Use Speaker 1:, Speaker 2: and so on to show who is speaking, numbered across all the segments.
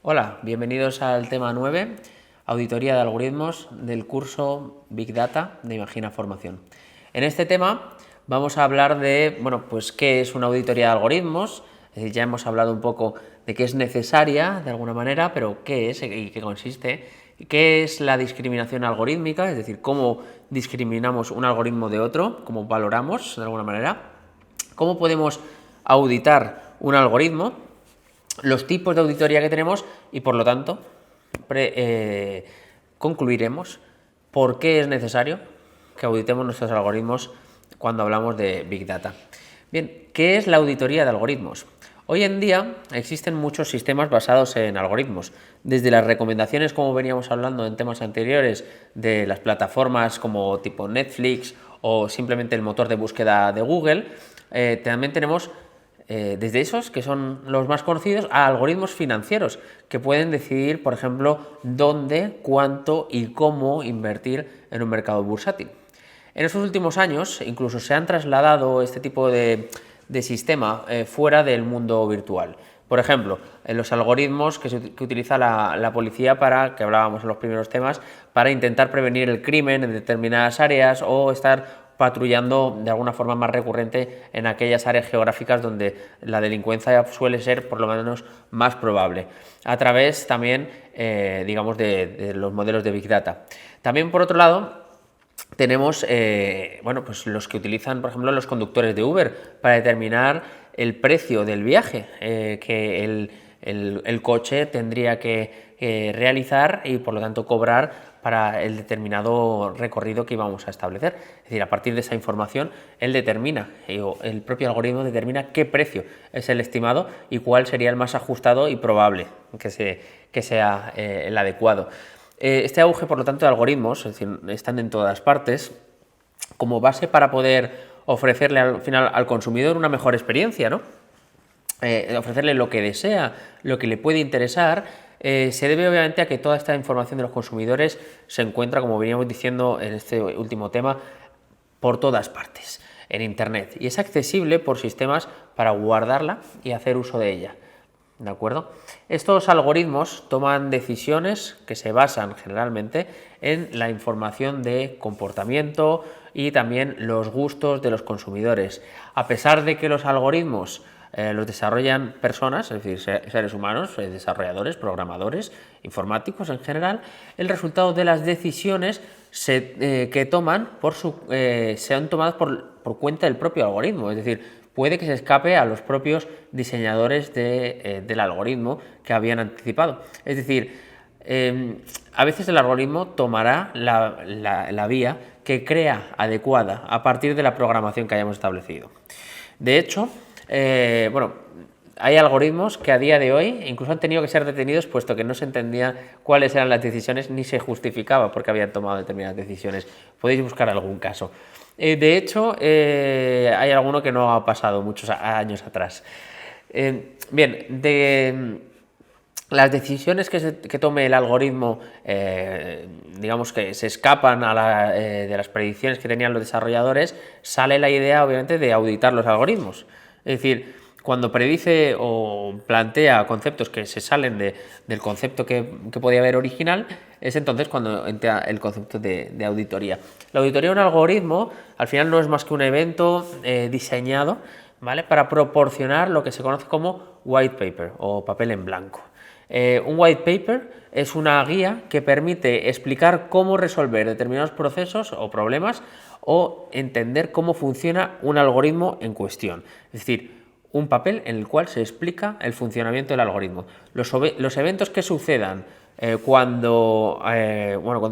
Speaker 1: Hola, bienvenidos al tema 9, auditoría de algoritmos del curso Big Data de Imagina Formación. En este tema vamos a hablar de, pues qué es una auditoría de algoritmos, es decir, ya hemos hablado un poco de qué es necesaria de alguna manera, pero qué es y qué consiste, qué es la discriminación algorítmica, es decir, cómo discriminamos un algoritmo de otro, cómo valoramos de alguna manera, cómo podemos auditar un algoritmo, los tipos de auditoría que tenemos y, por lo tanto, concluiremos por qué es necesario que auditemos nuestros algoritmos cuando hablamos de Big Data. Bien, ¿qué es la auditoría de algoritmos? Hoy en día existen muchos sistemas basados en algoritmos, desde las recomendaciones, como veníamos hablando en temas anteriores, de las plataformas como tipo Netflix o simplemente el motor de búsqueda de Google. También tenemos desde esos, que son los más conocidos, a algoritmos financieros, que pueden decidir, por ejemplo, dónde, cuánto y cómo invertir en un mercado bursátil. En estos últimos años, incluso se han trasladado este tipo de sistema fuera del mundo virtual. Por ejemplo, en los algoritmos que utiliza la policía para, que hablábamos en los primeros temas, para intentar prevenir el crimen en determinadas áreas o estar patrullando de alguna forma más recurrente en aquellas áreas geográficas donde la delincuencia suele ser por lo menos más probable, a través también, digamos, de los modelos de Big Data. También, por otro lado, tenemos pues los que utilizan, por ejemplo, los conductores de Uber para determinar el precio del viaje que el coche tendría que realizar y, por lo tanto, cobrar para el determinado recorrido que íbamos a establecer. Es decir, a partir de esa información, él determina, el propio algoritmo determina qué precio es el estimado y cuál sería el más ajustado y probable que sea el adecuado. Este auge, por lo tanto, de algoritmos, es decir, están en todas partes, como base para poder ofrecerle al final al consumidor una mejor experiencia, ¿no? Ofrecerle lo que desea, lo que le puede interesar, se debe obviamente a que toda esta información de los consumidores se encuentra, como veníamos diciendo en este último tema, por todas partes, en Internet, y es accesible por sistemas para guardarla y hacer uso de ella. ¿De acuerdo? Estos algoritmos toman decisiones que se basan generalmente en la información de comportamiento y también los gustos de los consumidores. A pesar de que los algoritmos los desarrollan personas, es decir, seres humanos, desarrolladores, programadores, informáticos en general, el resultado de las decisiones que toman sean tomadas por cuenta del propio algoritmo, es decir, puede que se escape a los propios diseñadores del algoritmo que habían anticipado. Es decir, a veces el algoritmo tomará la vía que crea adecuada a partir de la programación que hayamos establecido. De hecho, hay algoritmos que a día de hoy incluso han tenido que ser detenidos puesto que no se entendía cuáles eran las decisiones ni se justificaba por qué habían tomado determinadas decisiones. Podéis buscar algún caso. De hecho, hay alguno que no ha pasado muchos años atrás. Bien, de las decisiones que tome el algoritmo, digamos que se escapan de las predicciones que tenían los desarrolladores, sale la idea, obviamente, de auditar los algoritmos. Es decir, cuando predice o plantea conceptos que se salen del concepto que podía haber original, es entonces cuando entra el concepto de auditoría. La auditoría de un algoritmo, al final, no es más que un evento diseñado, ¿vale?, para proporcionar lo que se conoce como white paper o papel en blanco. Un white paper es una guía que permite explicar cómo resolver determinados procesos o problemas o entender cómo funciona un algoritmo en cuestión. Es decir, un papel en el cual se explica el funcionamiento del algoritmo. Los eventos que sucedan cuando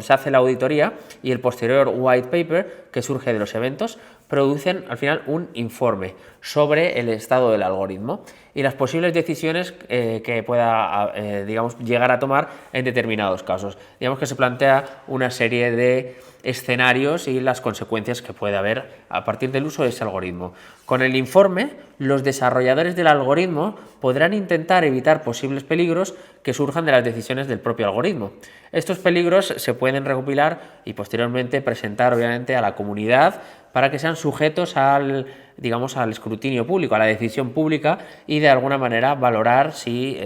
Speaker 1: se hace la auditoría y el posterior white paper que surge de los eventos producen al final un informe sobre el estado del algoritmo y las posibles decisiones que pueda llegar a tomar en determinados casos. Digamos que se plantea una serie de escenarios y las consecuencias que puede haber a partir del uso de ese algoritmo. Con el informe, los desarrolladores del algoritmo podrán intentar evitar posibles peligros que surjan de las decisiones del propio algoritmo. Estos peligros se pueden recopilar y posteriormente presentar, obviamente, a la comunidad para que sean sujetos al escrutinio público, a la decisión pública y de alguna manera valorar si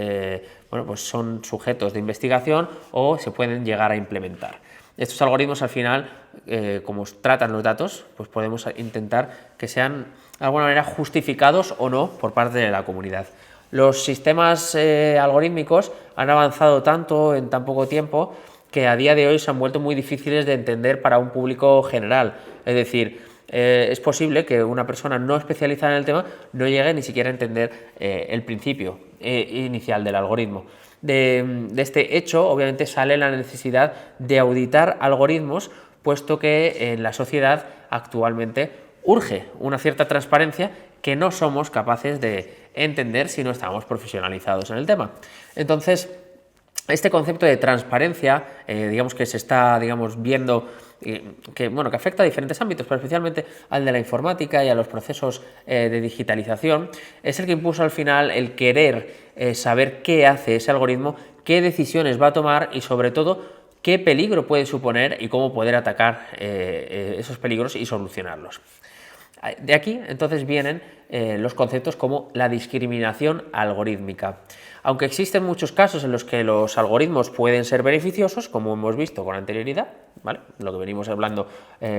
Speaker 1: bueno, pues son sujetos de investigación o se pueden llegar a implementar. Estos algoritmos al final, como tratan los datos, pues podemos intentar que sean de alguna manera justificados o no por parte de la comunidad. Los sistemas algorítmicos han avanzado tanto en tan poco tiempo que a día de hoy se han vuelto muy difíciles de entender para un público general. Es decir, es posible que una persona no especializada en el tema no llegue ni siquiera a entender el principio inicial del algoritmo. De este hecho, obviamente, sale la necesidad de auditar algoritmos, puesto que en la sociedad actualmente urge una cierta transparencia que no somos capaces de entender si no estamos profesionalizados en el tema. Entonces, este concepto de transparencia, digamos que se está viendo que afecta a diferentes ámbitos, pero especialmente al de la informática y a los procesos de digitalización, es el que impuso al final el querer saber qué hace ese algoritmo, qué decisiones va a tomar y sobre todo qué peligro puede suponer y cómo poder atacar esos peligros y solucionarlos. De aquí entonces vienen los conceptos como la discriminación algorítmica. Aunque existen muchos casos en los que los algoritmos pueden ser beneficiosos, como hemos visto con anterioridad, ¿vale? Lo que venimos hablando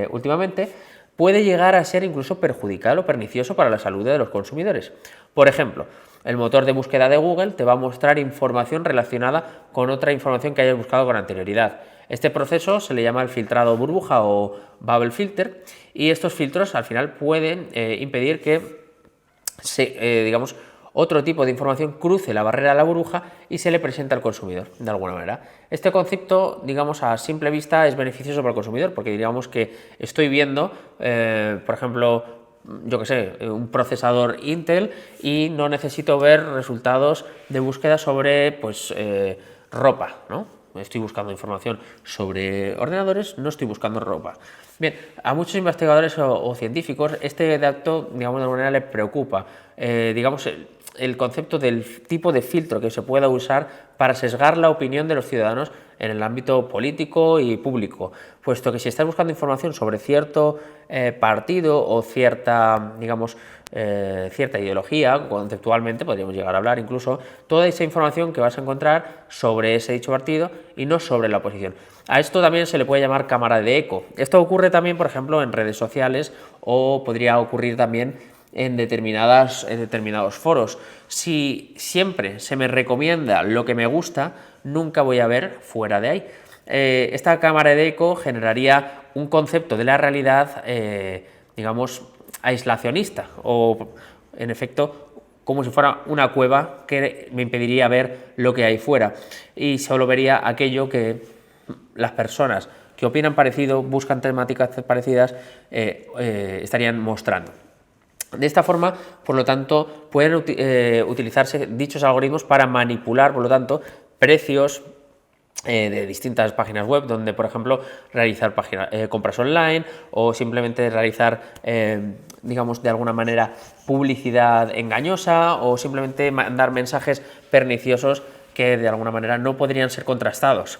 Speaker 1: últimamente, puede llegar a ser incluso perjudicial o pernicioso para la salud de los consumidores. Por ejemplo, el motor de búsqueda de Google te va a mostrar información relacionada con otra información que hayas buscado con anterioridad. Este proceso se le llama el filtrado burbuja o bubble filter, y estos filtros al final pueden impedir que otro tipo de información cruce la barrera de la burbuja y se le presenta al consumidor de alguna manera. Este concepto, a simple vista es beneficioso para el consumidor, porque digamos que estoy viendo, por ejemplo, un procesador Intel y no necesito ver resultados de búsqueda sobre ropa, ¿no? Estoy buscando información sobre ordenadores, no estoy buscando ropa. Bien, a muchos investigadores o científicos este dato, de alguna manera, les preocupa. El concepto del tipo de filtro que se pueda usar para sesgar la opinión de los ciudadanos en el ámbito político y público, puesto que si estás buscando información sobre cierto partido o cierta ideología, conceptualmente podríamos llegar a hablar incluso, toda esa información que vas a encontrar sobre ese dicho partido y no sobre la oposición. A esto también se le puede llamar cámara de eco. Esto ocurre también, por ejemplo, en redes sociales o podría ocurrir también en determinados foros. Si siempre se me recomienda lo que me gusta, nunca voy a ver fuera de ahí. Esta cámara de eco generaría un concepto de la realidad, aislacionista o, en efecto, como si fuera una cueva que me impediría ver lo que hay fuera y solo vería aquello que las personas que opinan parecido, buscan temáticas parecidas, estarían mostrando. De esta forma, por lo tanto, pueden utilizarse dichos algoritmos para manipular, por lo tanto, precios de distintas páginas web, donde, por ejemplo, realizar compras online o simplemente realizar, de alguna manera, publicidad engañosa o simplemente mandar mensajes perniciosos que, de alguna manera, no podrían ser contrastados.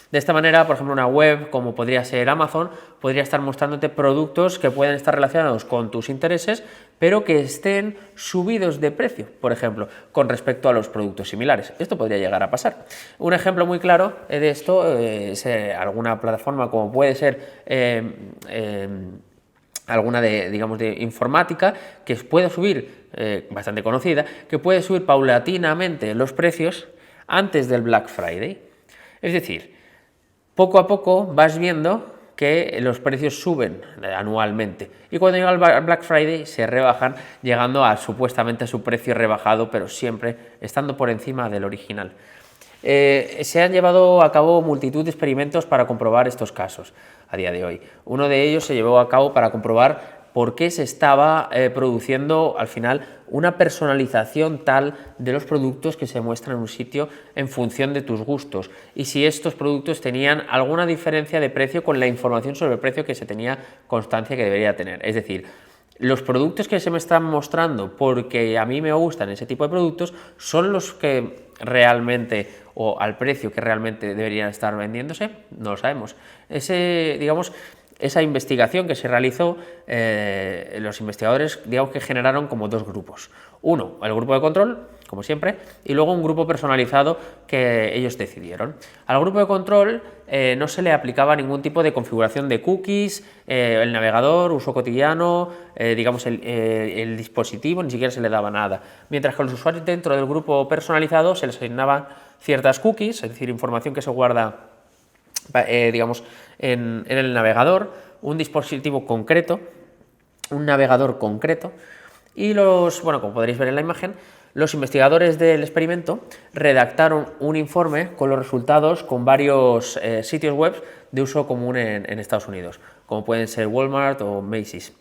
Speaker 1: De esta manera, por ejemplo, una web como podría ser Amazon podría estar mostrándote productos que pueden estar relacionados con tus intereses, pero que estén subidos de precio, por ejemplo, con respecto a los productos similares. Esto podría llegar a pasar. Un ejemplo muy claro de esto es alguna plataforma como puede ser alguna de informática que puede subir, bastante conocida, que puede subir paulatinamente los precios antes del Black Friday. Es decir, poco a poco vas viendo que los precios suben anualmente y cuando llega el Black Friday se rebajan, llegando a supuestamente a su precio rebajado, pero siempre estando por encima del original. Se han llevado a cabo multitud de experimentos para comprobar estos casos a día de hoy. Uno de ellos se llevó a cabo para comprobar por qué se estaba produciendo al final una personalización tal de los productos que se muestran en un sitio en función de tus gustos y si estos productos tenían alguna diferencia de precio con la información sobre el precio que se tenía constancia que debería tener. Es decir, los productos que se me están mostrando porque a mí me gustan ese tipo de productos son los que realmente o al precio que realmente deberían estar vendiéndose, no lo sabemos. Esa investigación que se realizó, los investigadores que generaron como dos grupos. Uno, el grupo de control, como siempre, y luego un grupo personalizado que ellos decidieron. Al grupo de control no se le aplicaba ningún tipo de configuración de cookies, el navegador, uso cotidiano, digamos el dispositivo, ni siquiera se le daba nada. Mientras que a los usuarios dentro del grupo personalizado se les asignaban ciertas cookies, es decir, información que se guarda digamos en el navegador, un dispositivo concreto, un navegador concreto, y bueno, como podréis ver en la imagen, los investigadores del experimento redactaron un informe con los resultados con varios sitios web de uso común en Estados Unidos, como pueden ser Walmart o Macy's.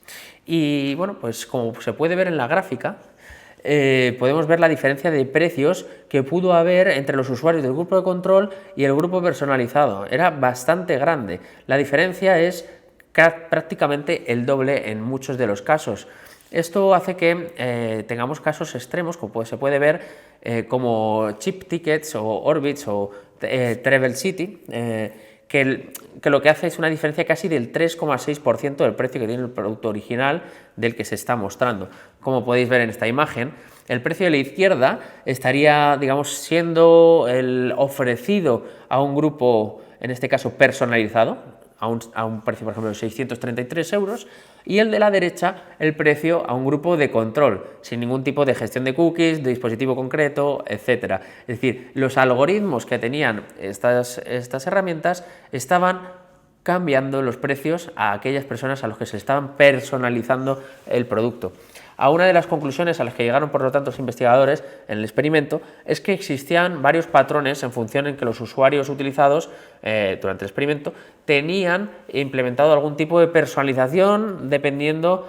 Speaker 1: Y bueno, pues como se puede ver en la gráfica, podemos ver la diferencia de precios que pudo haber entre los usuarios del grupo de control y el grupo personalizado. Era bastante grande. La diferencia es prácticamente el doble en muchos de los casos. Esto hace que tengamos casos extremos, como se puede ver, como Chip Tickets o Orbitz o Travel City, que lo que hace es una diferencia casi del 3,6% del precio que tiene el producto original del que se está mostrando. Como podéis ver en esta imagen, el precio de la izquierda estaría, digamos, siendo el ofrecido a un grupo, en este caso personalizado, a un precio, por ejemplo, de 633 euros, y el de la derecha, el precio a un grupo de control, sin ningún tipo de gestión de cookies, de dispositivo concreto, etcétera. Es decir, los algoritmos que tenían estas herramientas estaban cambiando los precios a aquellas personas a los que se estaban personalizando el producto. A una de las conclusiones a las que llegaron, por lo tanto, los investigadores en el experimento es que existían varios patrones en función en que los usuarios utilizados durante el experimento tenían implementado algún tipo de personalización dependiendo,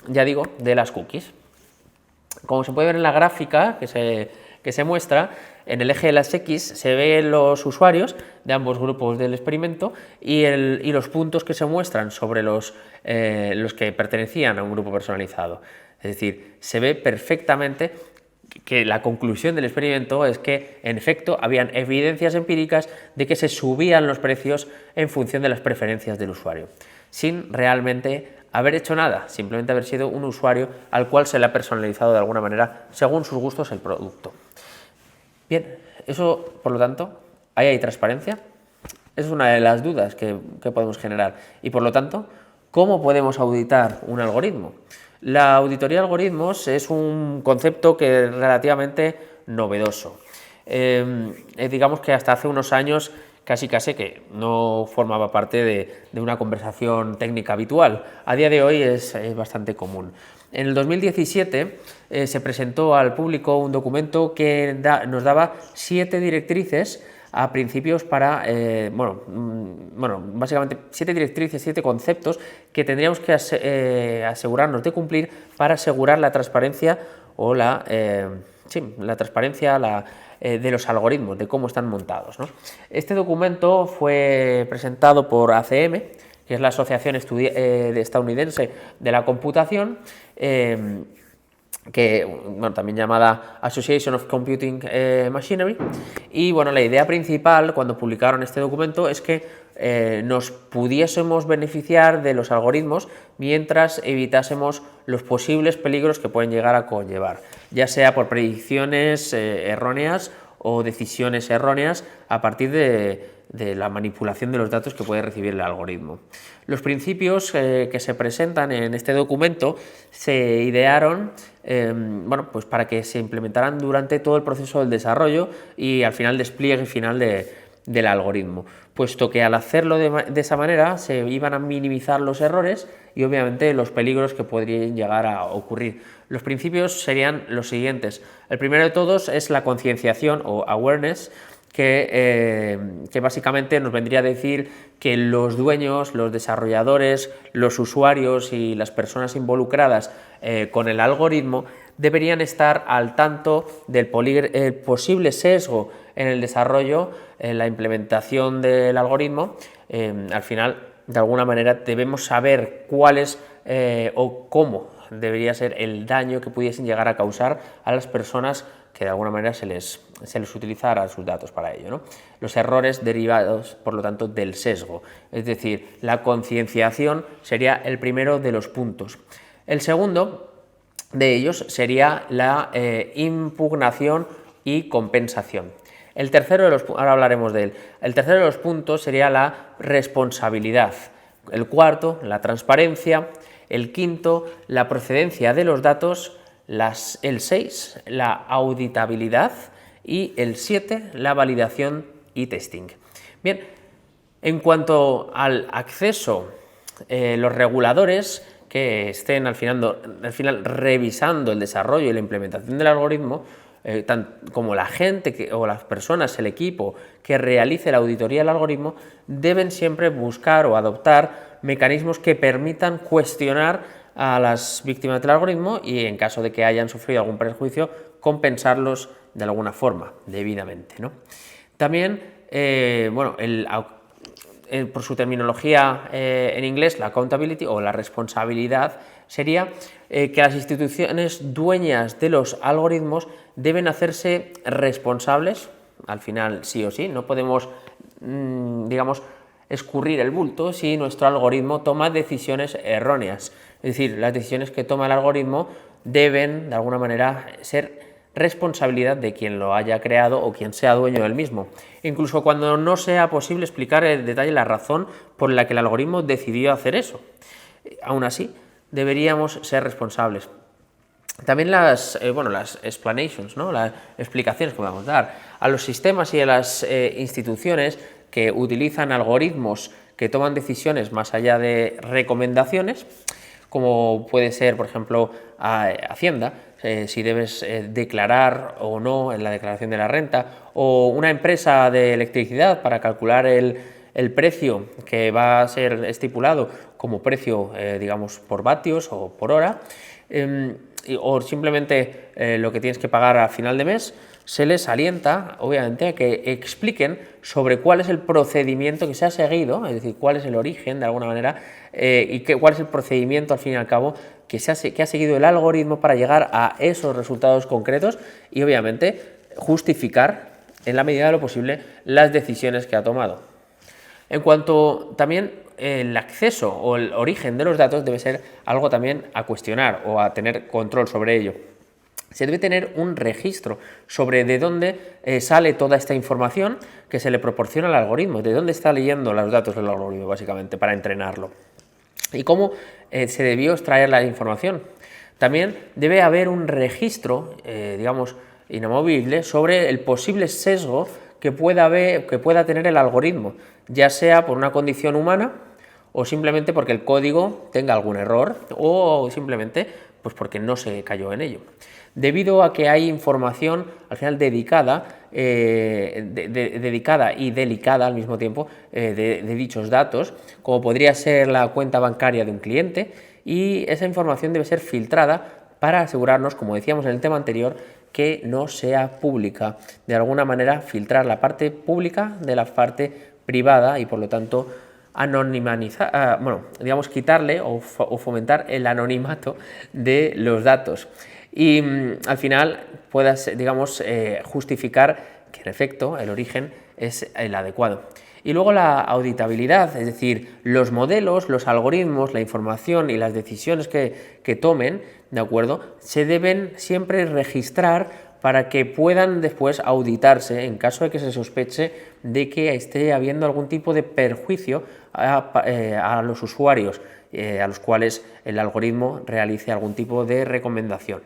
Speaker 1: ya digo, de las cookies. Como se puede ver en la gráfica que se muestra, en el eje de las X se ven los usuarios de ambos grupos del experimento y los puntos que se muestran sobre los que pertenecían a un grupo personalizado. Es decir, se ve perfectamente que la conclusión del experimento es que, en efecto, habían evidencias empíricas de que se subían los precios en función de las preferencias del usuario, sin realmente haber hecho nada, simplemente haber sido un usuario al cual se le ha personalizado de alguna manera, según sus gustos, el producto. Bien, eso, por lo tanto, ¿ahí hay transparencia? Es una de las dudas que podemos generar. Y, por lo tanto, ¿cómo podemos auditar un algoritmo? La auditoría de algoritmos es un concepto que es relativamente novedoso. Digamos que hasta hace unos años casi que no formaba parte de una conversación técnica habitual. A día de hoy es bastante común. En el 2017 se presentó al público un documento que nos daba 7 directrices a principios para, básicamente 7 directrices, 7 conceptos que tendríamos que asegurarnos de cumplir para asegurar la transparencia o la transparencia de los algoritmos, de cómo están montados, ¿no? Este documento fue presentado por ACM, que es la Asociación Estadounidense de la Computación, también llamada Association of Computing Machinery, y bueno, la idea principal cuando publicaron este documento es que nos pudiésemos beneficiar de los algoritmos mientras evitásemos los posibles peligros que pueden llegar a conllevar, ya sea por predicciones erróneas o decisiones erróneas a partir de la manipulación de los datos que puede recibir el algoritmo. Los principios que se presentan en este documento se idearon pues para que se implementaran durante todo el proceso del desarrollo y al final despliegue final del algoritmo, puesto que al hacerlo de esa manera se iban a minimizar los errores y obviamente los peligros que podrían llegar a ocurrir. Los principios serían los siguientes. El primero de todos es la concienciación o awareness, que básicamente nos vendría a decir que los dueños, los desarrolladores, los usuarios y las personas involucradas con el algoritmo deberían estar al tanto del posible sesgo en el desarrollo, en la implementación del algoritmo. Al final, de alguna manera, debemos saber cuál es o cómo debería ser el daño que pudiesen llegar a causar a las personas que de alguna manera se les utilizara sus datos para ello, ¿no? Los errores derivados, por lo tanto, del sesgo. Es decir, la concienciación sería el primero de los puntos. El segundo de ellos sería la impugnación y compensación. El tercero de los, ahora hablaremos de él. El tercero de los puntos sería la responsabilidad. El cuarto, la transparencia. El quinto, la procedencia de los datos. El 6, la auditabilidad. Y el 7, la validación y testing. Bien, en cuanto al acceso, los reguladores que estén al final revisando el desarrollo y la implementación del algoritmo, como la gente o las personas, el equipo que realice la auditoría del algoritmo, deben siempre buscar o adoptar mecanismos que permitan cuestionar a las víctimas del algoritmo y, en caso de que hayan sufrido algún perjuicio, compensarlos de alguna forma, debidamente, ¿no? También, por su terminología en inglés, la accountability o la responsabilidad sería que las instituciones dueñas de los algoritmos deben hacerse responsables, al final sí o sí, no podemos, digamos, escurrir el bulto si nuestro algoritmo toma decisiones erróneas. Es decir, las decisiones que toma el algoritmo deben, de alguna manera, ser responsabilidad de quien lo haya creado o quien sea dueño del mismo, incluso cuando no sea posible explicar en detalle la razón por la que el algoritmo decidió hacer eso. Aún así, deberíamos ser responsables. También las explanations, ¿no? Las explicaciones que vamos a dar a los sistemas y a las instituciones que utilizan algoritmos que toman decisiones más allá de recomendaciones, como puede ser, por ejemplo, Hacienda, si debes declarar o no en la declaración de la renta, o una empresa de electricidad para calcular el precio que va a ser estipulado como precio, digamos, por vatios o por hora, o simplemente lo que tienes que pagar a final de mes, se les alienta, obviamente, a que expliquen sobre cuál es el procedimiento que se ha seguido, es decir, cuál es el origen, de alguna manera, y cuál es el procedimiento, al fin y al cabo, que ha seguido el algoritmo para llegar a esos resultados concretos y, obviamente, justificar, en la medida de lo posible, las decisiones que ha tomado. En cuanto también el acceso o el origen de los datos debe ser algo también a cuestionar o a tener control sobre ello. Se debe tener un registro sobre de dónde sale toda esta información que se le proporciona al algoritmo, de dónde está leyendo los datos del algoritmo, básicamente, para entrenarlo. Y cómo se debió extraer la información. También debe haber un registro, digamos, inamovible sobre el posible sesgo que pueda tener el algoritmo, ya sea por una condición humana o simplemente porque el código tenga algún error o simplemente pues porque no se cayó en ello. Debido a que hay información al final dedicada y delicada al mismo tiempo de dichos datos, como podría ser la cuenta bancaria de un cliente, y esa información debe ser filtrada para asegurarnos, como decíamos en el tema anterior, que no sea pública. De alguna manera, filtrar la parte pública de la parte privada y, por lo tanto, digamos, quitarle o fomentar el anonimato de los datos. Y al final puedas, digamos, justificar que en efecto el origen es el adecuado. Y luego la auditabilidad, es decir, los modelos, los algoritmos, la información y las decisiones que tomen, ¿de acuerdo?, se deben siempre registrar para que puedan después auditarse en caso de que se sospeche de que esté habiendo algún tipo de perjuicio a los usuarios a los cuales el algoritmo realice algún tipo de recomendación.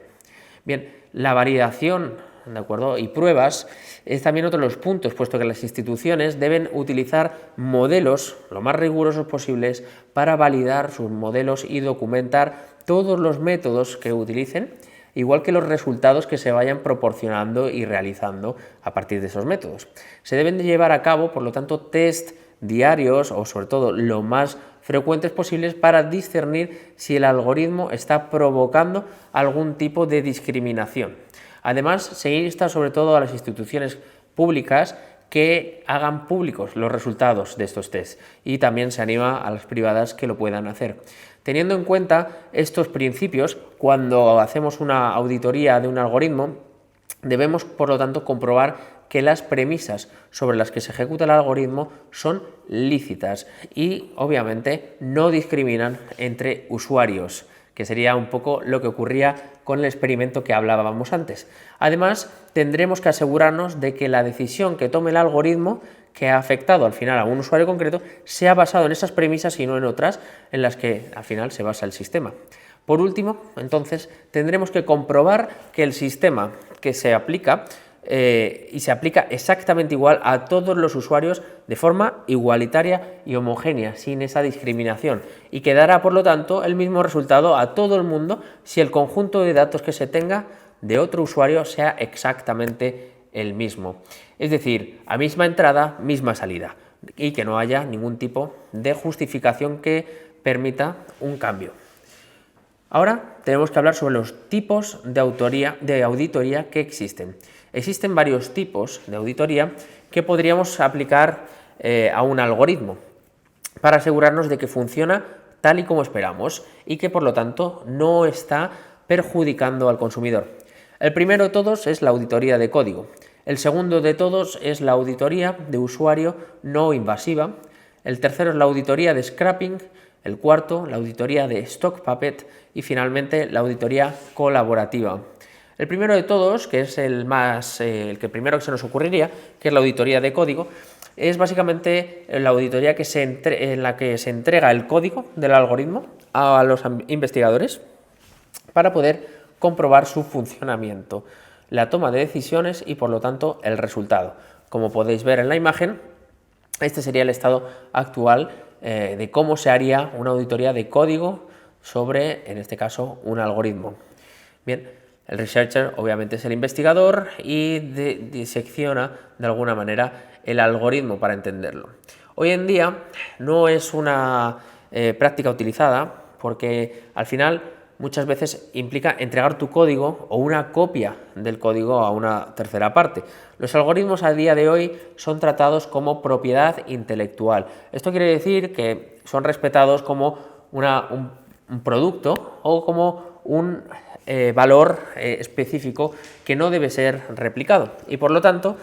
Speaker 1: Bien, la validación, ¿de acuerdo?, y pruebas es también otro de los puntos, puesto que las instituciones deben utilizar modelos lo más rigurosos posibles para validar sus modelos y documentar todos los métodos que utilicen, igual que los resultados que se vayan proporcionando y realizando a partir de esos métodos. Se deben de llevar a cabo, por lo tanto, test diarios o sobre todo lo más frecuentes posibles para discernir si el algoritmo está provocando algún tipo de discriminación. Además, se insta sobre todo a las instituciones públicas que hagan públicos los resultados de estos tests y también se anima a las privadas que lo puedan hacer. Teniendo en cuenta estos principios, cuando hacemos una auditoría de un algoritmo, debemos, por lo tanto, comprobar que las premisas sobre las que se ejecuta el algoritmo son lícitas y, obviamente, no discriminan entre usuarios, que sería un poco lo que ocurría con el experimento que hablábamos antes. Además, tendremos que asegurarnos de que la decisión que tome el algoritmo que ha afectado al final a un usuario concreto se ha basado en esas premisas y no en otras en las que al final se basa el sistema. Por último, entonces, tendremos que comprobar que el sistema que se aplica y se aplica exactamente igual a todos los usuarios de forma igualitaria y homogénea, sin esa discriminación, y que dará, por lo tanto, el mismo resultado a todo el mundo si el conjunto de datos que se tenga de otro usuario sea exactamente el mismo. Es decir, a misma entrada, misma salida, y que no haya ningún tipo de justificación que permita un cambio. Ahora tenemos que hablar sobre los tipos de auditoría que existen. Existen varios tipos de auditoría que podríamos aplicar a un algoritmo para asegurarnos de que funciona tal y como esperamos y que por lo tanto no está perjudicando al consumidor. El primero de todos es la auditoría de código. El segundo de todos es la auditoría de usuario no invasiva. El tercero es la auditoría de scrapping. El cuarto, la auditoría de stock puppet. Y finalmente, la auditoría colaborativa. El primero de todos, que es el que primero que se nos ocurriría, que es la auditoría de código, es básicamente la auditoría en la que se entrega el código del algoritmo a los investigadores para poder comprobar su funcionamiento, la toma de decisiones y, por lo tanto, el resultado. Como podéis ver en la imagen, este sería el estado actual de cómo se haría una auditoría de código sobre, en este caso, un algoritmo. Bien, el researcher obviamente es el investigador y disecciona de alguna manera el algoritmo para entenderlo. Hoy en día no es una práctica utilizada porque al final muchas veces implica entregar tu código o una copia del código a una tercera parte. Los algoritmos a día de hoy son tratados como propiedad intelectual. Esto quiere decir que son respetados como un producto o como un valor específico que no debe ser replicado. Y por lo tanto,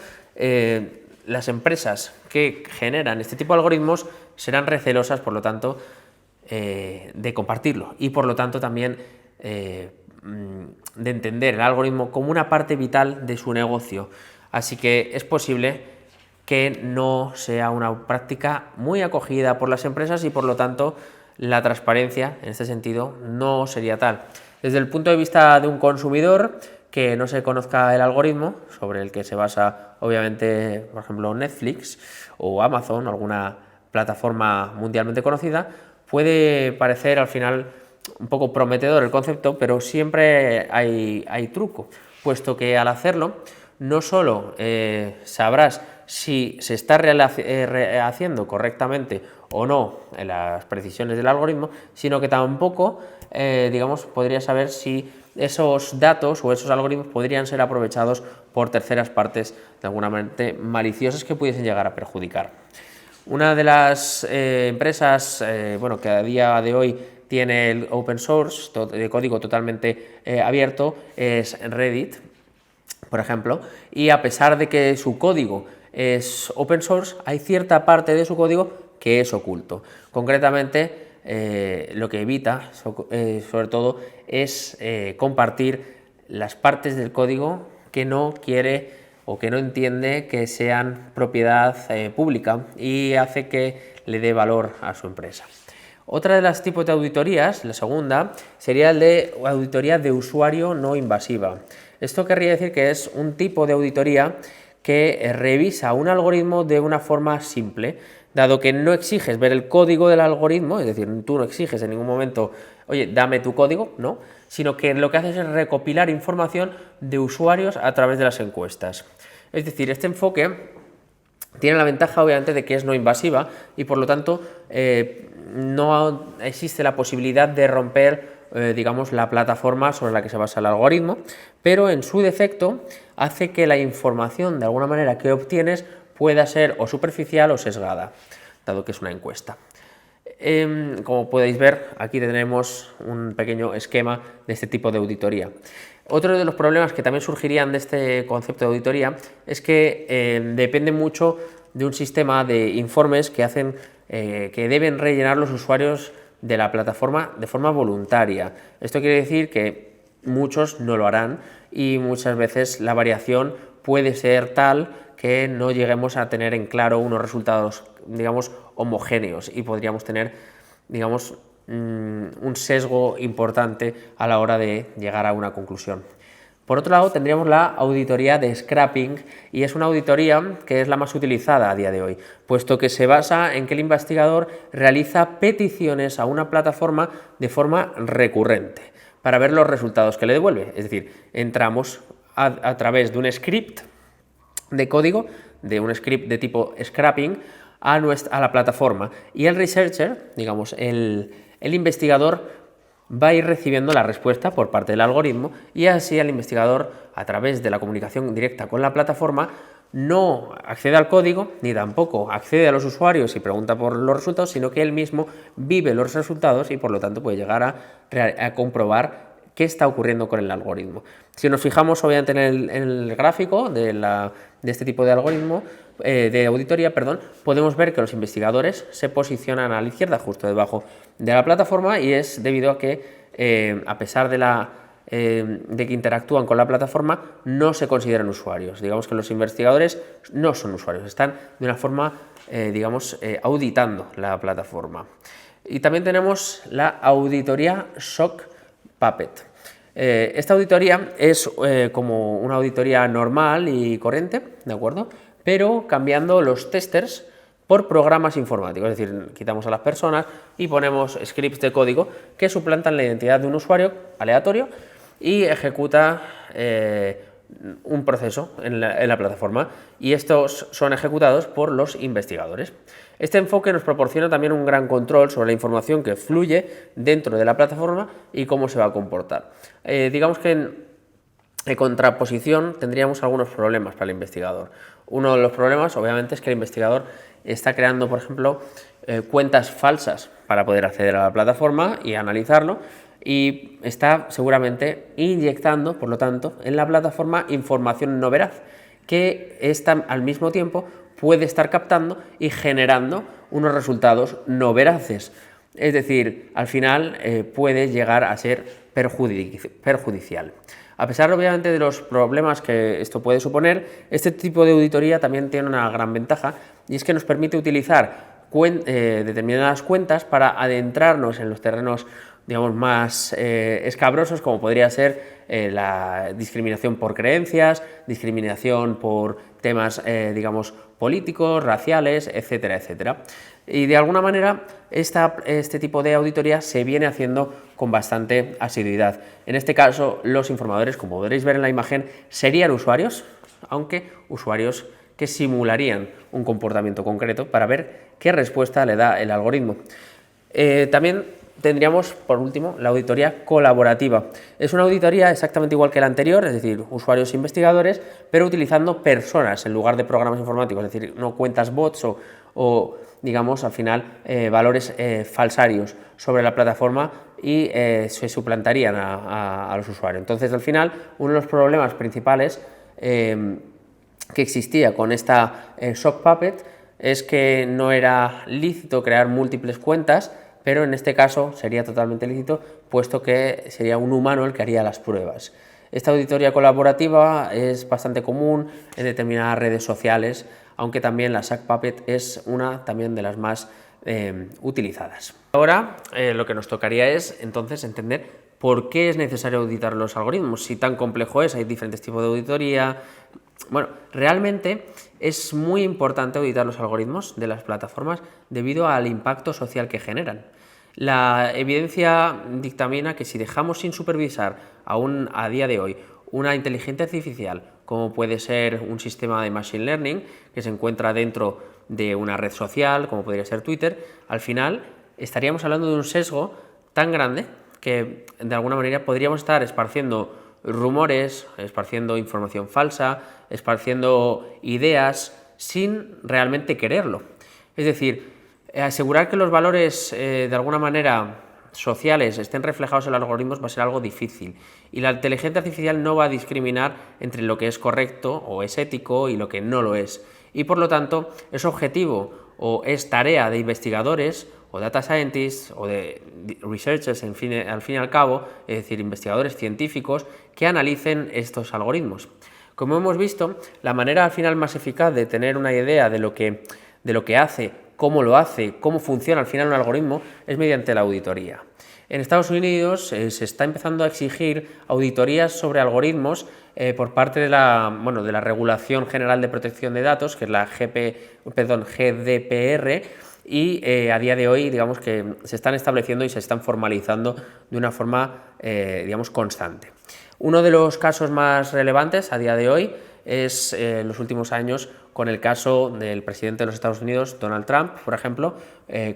Speaker 1: las empresas que generan este tipo de algoritmos serán recelosas, por lo tanto, de compartirlo y por lo tanto también de entender el algoritmo como una parte vital de su negocio. Así que es posible que no sea una práctica muy acogida por las empresas y por lo tanto la transparencia en este sentido no sería tal. Desde el punto de vista de un consumidor que no se conozca el algoritmo sobre el que se basa obviamente por ejemplo Netflix o Amazon o alguna plataforma mundialmente conocida, puede parecer al final un poco prometedor el concepto, pero siempre hay truco, puesto que al hacerlo no solo sabrás si se está haciendo correctamente o no en las precisiones del algoritmo, sino que tampoco, digamos, podrías saber si esos datos o esos algoritmos podrían ser aprovechados por terceras partes de alguna manera maliciosas que pudiesen llegar a perjudicar. Una de las empresas que a día de hoy tiene el open source, de código totalmente abierto, es Reddit, por ejemplo, y a pesar de que su código es open source, hay cierta parte de su código que es oculto. Concretamente, lo que evita, sobre todo, es compartir las partes del código que no quiere o que no entiende que sean propiedad pública y hace que le dé valor a su empresa. Otra de los tipos de auditorías, la segunda, sería el de auditoría de usuario no invasiva. Esto querría decir que es un tipo de auditoría que revisa un algoritmo de una forma simple, dado que no exiges ver el código del algoritmo, es decir, tú no exiges en ningún momento, oye, dame tu código, no, sino que lo que haces es recopilar información de usuarios a través de las encuestas. Es decir, este enfoque tiene la ventaja obviamente de que es no invasiva y por lo tanto no existe la posibilidad de romper digamos la plataforma sobre la que se basa el algoritmo, pero en su defecto hace que la información de alguna manera que obtienes pueda ser o superficial o sesgada, dado que es una encuesta. Como podéis ver, aquí tenemos un pequeño esquema de este tipo de auditoría. Otro de los problemas que también surgirían de este concepto de auditoría es que depende mucho de un sistema de informes que deben rellenar los usuarios de la plataforma de forma voluntaria. Esto quiere decir que muchos no lo harán y muchas veces la variación puede ser tal que no lleguemos a tener en claro unos resultados, digamos, homogéneos y podríamos tener, digamos, un sesgo importante a la hora de llegar a una conclusión. Por otro lado, tendríamos la auditoría de scrapping y es una auditoría que es la más utilizada a día de hoy, puesto que se basa en que el investigador realiza peticiones a una plataforma de forma recurrente para ver los resultados que le devuelve. Es decir, entramos a través de un script de código, de un script de tipo scrapping a la plataforma y el researcher, digamos, el investigador va a ir recibiendo la respuesta por parte del algoritmo y así el investigador, a través de la comunicación directa con la plataforma, no accede al código ni tampoco accede a los usuarios y pregunta por los resultados, sino que él mismo vive los resultados y por lo tanto puede llegar a comprobar qué está ocurriendo con el algoritmo. Si nos fijamos obviamente en el gráfico de este tipo de algoritmo, de auditoría, podemos ver que los investigadores se posicionan a la izquierda, justo debajo de la plataforma, y es debido a que, a pesar de que interactúan con la plataforma, no se consideran usuarios. Digamos que los investigadores no son usuarios, están de una forma, auditando la plataforma. Y también tenemos la auditoría Shock Puppet. Esta auditoría es como una auditoría normal y corriente, ¿de acuerdo? Pero cambiando los testers por programas informáticos, es decir, quitamos a las personas y ponemos scripts de código que suplantan la identidad de un usuario aleatorio y ejecuta un proceso en la plataforma, y estos son ejecutados por los investigadores. Este enfoque nos proporciona también un gran control sobre la información que fluye dentro de la plataforma y cómo se va a comportar. Digamos que en contraposición tendríamos algunos problemas para el investigador. Uno de los problemas, obviamente, es que el investigador está creando, por ejemplo, cuentas falsas para poder acceder a la plataforma y analizarlo, y está seguramente inyectando, por lo tanto, en la plataforma información no veraz, que al mismo tiempo puede estar captando y generando unos resultados no veraces. Es decir, al final puede llegar a ser perjudicial. A pesar, obviamente, de los problemas que esto puede suponer, este tipo de auditoría también tiene una gran ventaja, y es que nos permite utilizar determinadas cuentas para adentrarnos en los terrenos, digamos, más escabrosos, como podría ser la discriminación por creencias, discriminación por temas, digamos, políticos, raciales, etcétera, etcétera. Y de alguna manera este tipo de auditoría se viene haciendo con bastante asiduidad. En este caso, los informadores, como podréis ver en la imagen, serían usuarios, aunque usuarios que simularían un comportamiento concreto para ver qué respuesta le da el algoritmo. También tendríamos, por último, la auditoría colaborativa. Es una auditoría exactamente igual que la anterior, es decir, usuarios e investigadores, pero utilizando personas en lugar de programas informáticos, es decir, no cuentas bots o digamos, al final, valores falsarios sobre la plataforma y se suplantarían a los usuarios. Entonces, al final, uno de los problemas principales que existía con esta Shock Puppet es que no era lícito crear múltiples cuentas, pero en este caso sería totalmente lícito, puesto que sería un humano el que haría las pruebas. Esta auditoría colaborativa es bastante común en determinadas redes sociales, aunque también la Shock Puppet es una también de las más utilizadas. Ahora lo que nos tocaría es entonces entender por qué es necesario auditar los algoritmos, si tan complejo es, hay diferentes tipos de auditoría. Bueno, realmente es muy importante auditar los algoritmos de las plataformas debido al impacto social que generan. La evidencia dictamina que si dejamos sin supervisar aún a día de hoy una inteligencia artificial, como puede ser un sistema de machine learning que se encuentra dentro de una red social, como podría ser Twitter, al final estaríamos hablando de un sesgo tan grande que de alguna manera podríamos estar esparciendo rumores, esparciendo información falsa, esparciendo ideas sin realmente quererlo. Es decir, asegurar que los valores de alguna manera sociales estén reflejados en los algoritmos va a ser algo difícil, y la inteligencia artificial no va a discriminar entre lo que es correcto o es ético y lo que no lo es, y por lo tanto es objetivo o es tarea de investigadores o data scientists o de researchers, al fin y al cabo, es decir, investigadores científicos que analicen estos algoritmos. Como hemos visto, la manera al final más eficaz de tener una idea de lo que hace, cómo lo hace, cómo funciona al final un algoritmo, es mediante la auditoría. En Estados Unidos se está empezando a exigir auditorías sobre algoritmos por parte de la Regulación General de Protección de Datos, que es la GDPR, y a día de hoy, digamos que se están estableciendo y se están formalizando de una forma, constante. Uno de los casos más relevantes a día de hoy es en los últimos años con el caso del presidente de los Estados Unidos, Donald Trump, por ejemplo,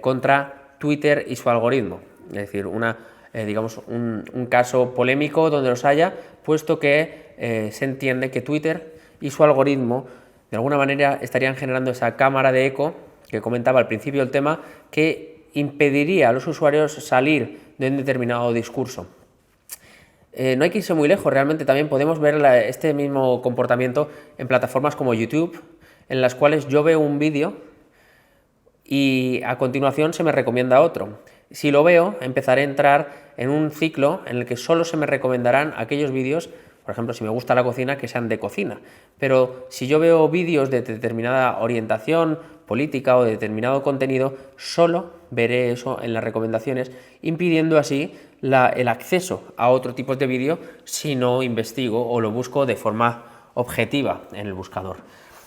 Speaker 1: contra Twitter y su algoritmo. Es decir, un caso polémico donde los haya, puesto que se entiende que Twitter y su algoritmo de alguna manera estarían generando esa cámara de eco que comentaba al principio del tema, que impediría a los usuarios salir de un determinado discurso. No hay que irse muy lejos, realmente también podemos ver este mismo comportamiento en plataformas como YouTube, en las cuales yo veo un vídeo y a continuación se me recomienda otro. Si lo veo, empezaré a entrar en un ciclo en el que solo se me recomendarán aquellos vídeos, por ejemplo, si me gusta la cocina, que sean de cocina. Pero si yo veo vídeos de determinada orientación política o de determinado contenido, solo veré eso en las recomendaciones, impidiendo así el acceso a otro tipo de vídeo si no investigo o lo busco de forma objetiva en el buscador.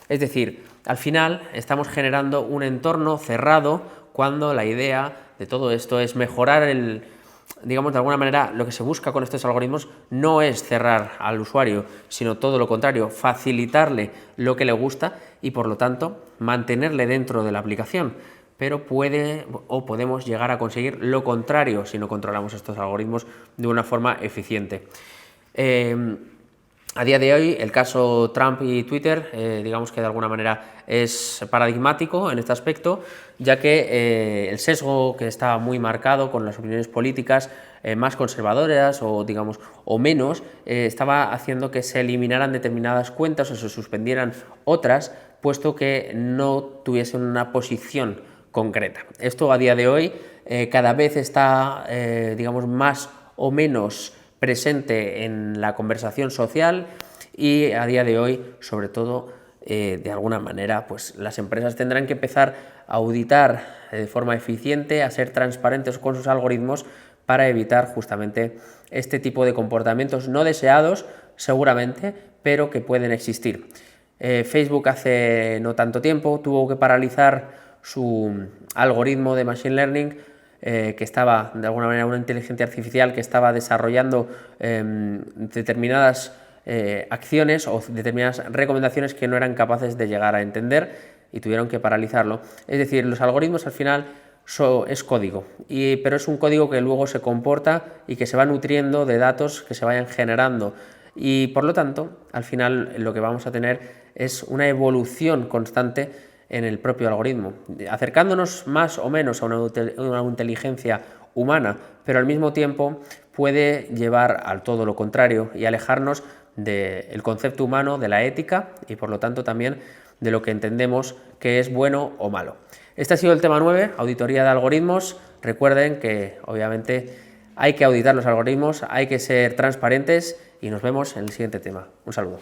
Speaker 1: Es decir, al final estamos generando un entorno cerrado cuando la idea de todo esto es mejorar de alguna manera lo que se busca con estos algoritmos no es cerrar al usuario, sino todo lo contrario, facilitarle lo que le gusta y por lo tanto mantenerle dentro de la aplicación. Pero podemos llegar a conseguir lo contrario si no controlamos estos algoritmos de una forma eficiente. A día de hoy, el caso Trump y Twitter, digamos que de alguna manera es paradigmático en este aspecto, ya que el sesgo que está muy marcado con las opiniones políticas más conservadoras o menos, estaba haciendo que se eliminaran determinadas cuentas o se suspendieran otras, puesto que no tuviesen una posición concreta. Esto a día de hoy cada vez está, más o menos presente en la conversación social y a día de hoy, sobre todo, de alguna manera, pues las empresas tendrán que empezar a auditar de forma eficiente, a ser transparentes con sus algoritmos para evitar justamente este tipo de comportamientos no deseados, seguramente, pero que pueden existir. Facebook hace no tanto tiempo tuvo que paralizar su algoritmo de Machine Learning, que estaba, de alguna manera, una inteligencia artificial que estaba desarrollando determinadas acciones o determinadas recomendaciones que no eran capaces de llegar a entender y tuvieron que paralizarlo. Es decir, los algoritmos al final es código, pero es un código que luego se comporta y que se va nutriendo de datos que se vayan generando y por lo tanto al final lo que vamos a tener es una evolución constante en el propio algoritmo, acercándonos más o menos a una inteligencia humana, pero al mismo tiempo puede llevar al todo lo contrario y alejarnos del concepto humano, de la ética y por lo tanto también de lo que entendemos que es bueno o malo. Este ha sido el tema 9, auditoría de algoritmos. Recuerden que obviamente hay que auditar los algoritmos, hay que ser transparentes y nos vemos en el siguiente tema. Un saludo.